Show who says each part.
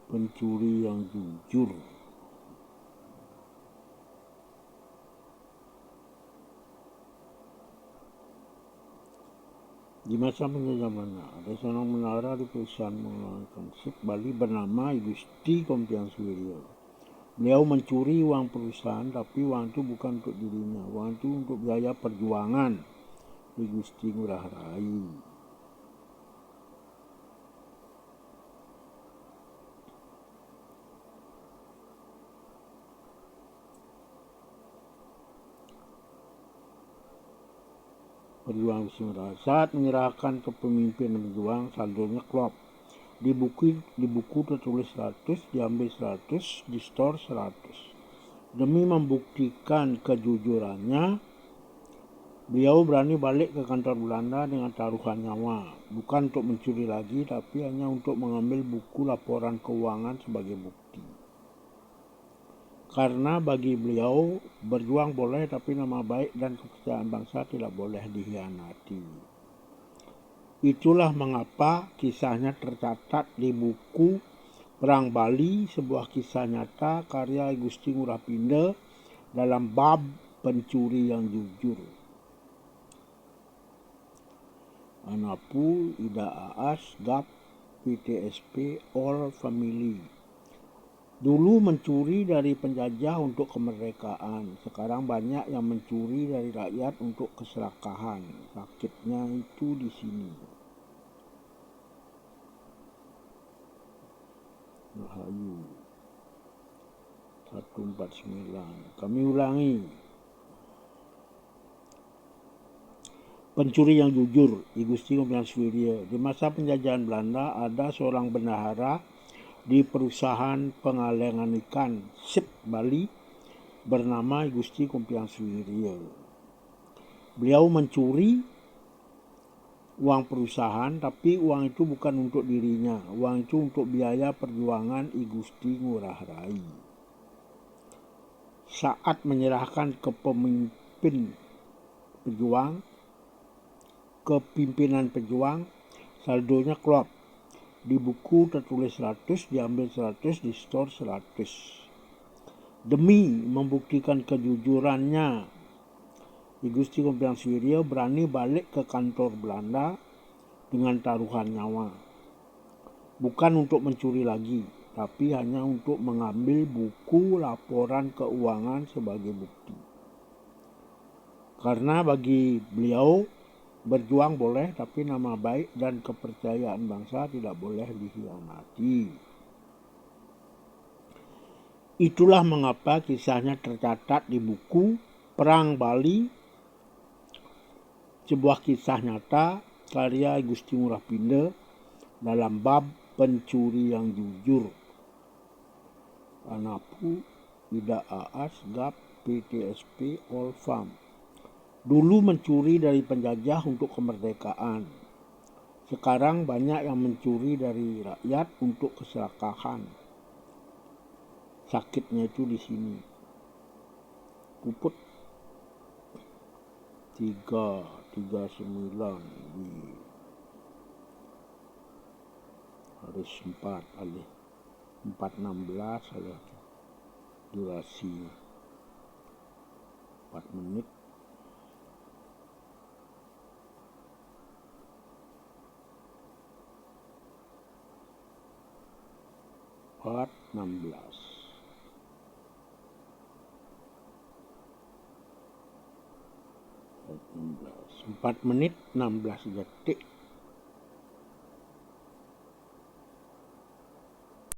Speaker 1: pencuri yang jujur. Di masa penjajahan Belanda, ada seorang menara di perusahaan mengelola ship Bali bernama Gusti Kompiang Suwiryo. Beliau mencuri uang perusahaan, tapi uang itu bukan untuk dirinya. Uang itu untuk biaya perjuangan di Gusti Ngurah Rai. Perjuangan Gusti Ngurah Rai. Saat menyerahkan kepemimpinan berjuang, saldonya klop. Di buku tertulis 100, diambil 100, di store 100. Demi membuktikan kejujurannya, beliau berani balik ke kantor Belanda dengan taruhan nyawa. Bukan untuk mencuri lagi, tapi hanya untuk mengambil buku laporan keuangan sebagai bukti. Karena bagi beliau, berjuang boleh, tapi nama baik dan kepercayaan bangsa tidak boleh dikhianati. Itulah mengapa kisahnya tercatat di buku Perang Bali, sebuah kisah nyata karya Gusti Ngurah Pindha dalam bab pencuri yang jujur. Anapu, Ida Aas, Gap, PTSP, All Family. Dulu mencuri dari penjajah untuk kemerdekaan. Sekarang banyak yang mencuri dari rakyat untuk keserakahan. Sakitnya itu di sini. Rahayu 149. Kami ulangi. Pencuri yang jujur, I Gusti Kompiang Suwiryo. Di masa penjajahan Belanda ada seorang bendahara di perusahaan pengalengan ikan ship Bali bernama I Gusti Kompiang Suwiryo. Beliau mencuri uang perusahaan, tapi uang itu bukan untuk dirinya. Uang itu untuk biaya perjuangan I Gusti Ngurah Rai. Saat menyerahkan kepimpinan pejuang, saldonya klop. Di buku tertulis 100, diambil 100, di store 100. Demi membuktikan kejujurannya, I Gusti Kompiang Suwiryo berani balik ke kantor Belanda dengan taruhan nyawa. Bukan untuk mencuri lagi, tapi hanya untuk mengambil buku laporan keuangan sebagai bukti. Karena bagi beliau, berjuang boleh, tapi nama baik dan kepercayaan bangsa tidak boleh dikhianati. Itulah mengapa kisahnya tercatat di buku Perang Bali, sebuah kisah nyata karya Gusti Ngurah Pindha dalam bab pencuri yang jujur. Anapu, Ida Aas, Gap, PTSP, All Farm. Dulu mencuri dari penjajah untuk kemerdekaan. Sekarang banyak yang mencuri dari rakyat untuk keserakahan. Sakitnya itu di sini. Puput 339 di harus 4 alih 416 ada durasi 4 menit. Part 16. 4 menit 16 detik.